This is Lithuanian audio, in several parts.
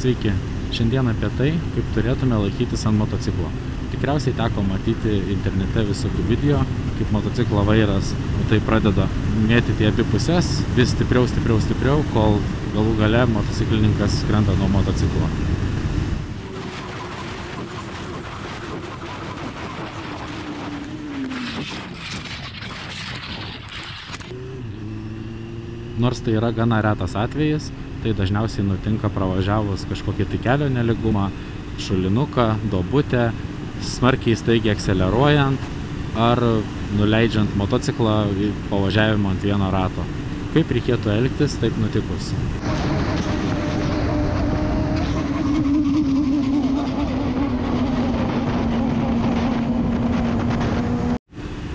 Sveiki, šiandien apie tai, kaip turėtume laikytis ant motociklo. Tikriausiai teko matyti internete visokių video, kaip motociklo vairas tai pradeda mėtyti į abi pusės, vis stipriau, kol galų gale motociklininkas krenta nuo motociklo. Nors tai yra gana retas atvejis, tai dažniausiai nutinka pravažiavus kažkokį tai kelio nelygumą, šulinuką, duobutę, smarkiai staigiai akceleruojant ar nuleidžiant motociklą po važiavimo ant vieno rato. Kaip reikėtų elgtis taip nutikus?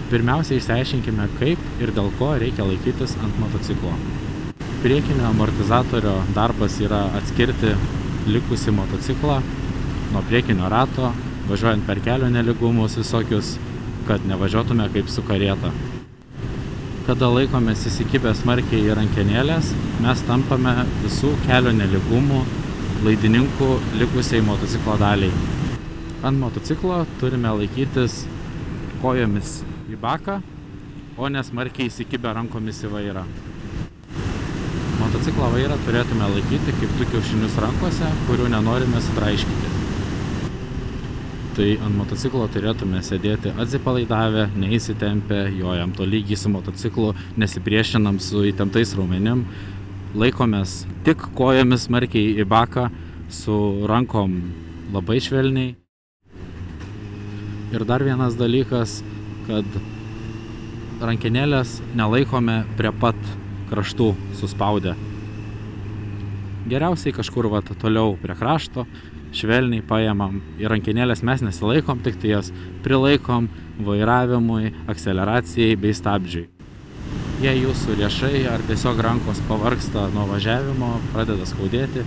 Pirmiausia, išsiaiškinkime, kaip ir dėl ko reikia laikytis ant motociklo. Priekinio amortizatorių darbas yra atskirti likusį motociklą nuo priekinio rato, važiuojant per kelio nelygumus visokius, kad nevažiuotume kaip su karieta. Kada laikomės įsikibę smarkiai į rankenėlės, mes tampame visų kelio nelygumų laidininkų likusiai motociklo daliai. Ant motociklo turime laikytis kojomis į baką, o nesmarkiai įsikibę rankomis į vairą. Motociklo vairą turėtume laikyti kaip du kiaušinius rankose, kurių nenorime sutraiškyti. Tai ant motociklo turėtume sėdėti atsipalaidavę, neįsitempę, jojam tolygiai su motociklu, nesipriešinam su įtemptais raumenim. Laikomės tik kojomis smarkiai į baką, su rankom labai švelniai. Ir dar vienas dalykas, kad rankenėlės nelaikome prie pat kraštų suspaudę. Geriausiai kažkur toliau prie krašto, švelniai paėmam. Į rankenėlės mes nesilaikom, tik tai jas prilaikom vairavimui, akceleracijai bei stabdžiui. Jei jūsų riešai ar tiesiog rankos pavargsta nuo važiavimo, pradeda skaudėti,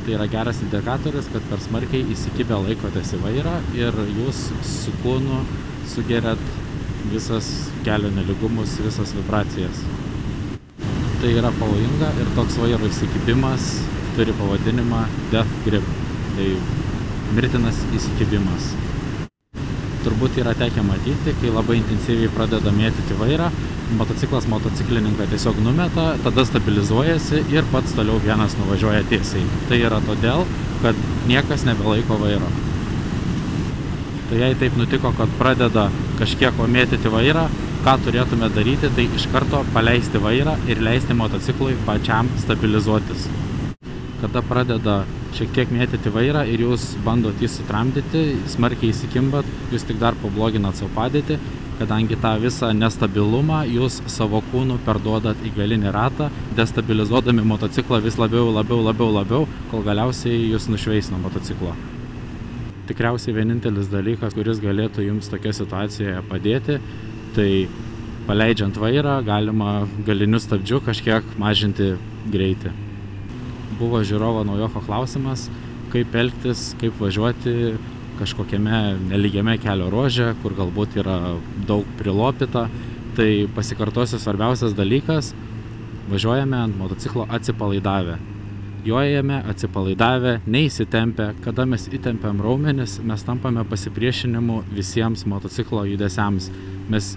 tai yra geras indikatorius, kad per smarkiai įsikibę laikotės į vairą ir jūs su kūnu sugeriat visas kelio nelygumus, visas vibracijas. Tai yra pavojinga ir toks vairo įsikibimas turi pavadinimą Death Grip, tai mirtinas įsikibimas. Turbūt yra tekę matyti, kai labai intensyviai pradeda mėtyti vairą, motociklininką tiesiog numeta, tada stabilizuojasi ir pats toliau vienas nuvažiuoja tiesiai. Tai yra todėl, kad niekas nebelaiko vairo. Tai jei taip nutiko, kad pradeda kažkiek mėtyti vairą, ką turėtume daryti, tai iš karto paleisti vairą ir leisti motociklui pačiam stabilizuotis. Kada pradeda šiek tiek mėtyti vairą ir jūs bandot jį sutramdyti, smarkiai įsikimbat, jūs tik dar pabloginat savo padėtį, kadangi tą visą nestabilumą jūs savo kūnu perduodat į galinį ratą, destabilizuodami motociklą vis labiau, kol galiausiai jūs nušveis nuo motociklo. Tikriausiai vienintelis dalykas, kuris galėtų jums tokia situacijoje padėti, tai paleidžiant vairą galima galiniu stabdžiu kažkiek mažinti greitį. Buvo žiūrovo naujoko klausimas, kaip elgtis, kaip važiuoti kažkokiame nelygiame kelio ruože, kur galbūt yra daug prilopyta. Tai pasikartosiu svarbiausias dalykas, važiuojame ant motociklo atsipalaidavę. Jojame atsipalaidavę, neįsitempę. Kada mes įtempiam raumenis, mes tampame pasipriešinimu visiems motociklo judesiams. Mes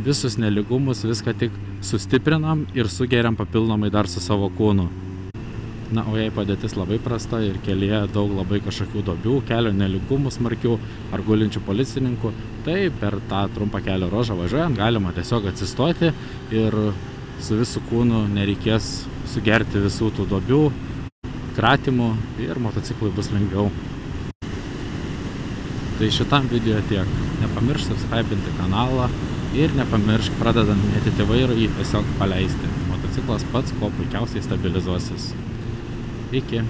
visus nelygumus, viską tik sustiprinam ir sugeriam papildomai dar su savo kūnu. Na, o jei padėtis labai prasta ir kelyje daug labai kažkokių duobių, kelio nelygumų smarkių ar gulinčių policininkų, tai per tą trumpą kelio ruožą važiuojant galima tiesiog atsistoti ir su visų kūnu nereikės sugerti visų tų duobių, kratimų ir motociklui bus lengviau. Tai šitam video tiek. Nepamiršk subscribinti kanalą ir nepamiršk pradedant mėtyti vairą jį tiesiog paleisti. Motociklas pats kuo puikiausiai stabilizuosis. Iki.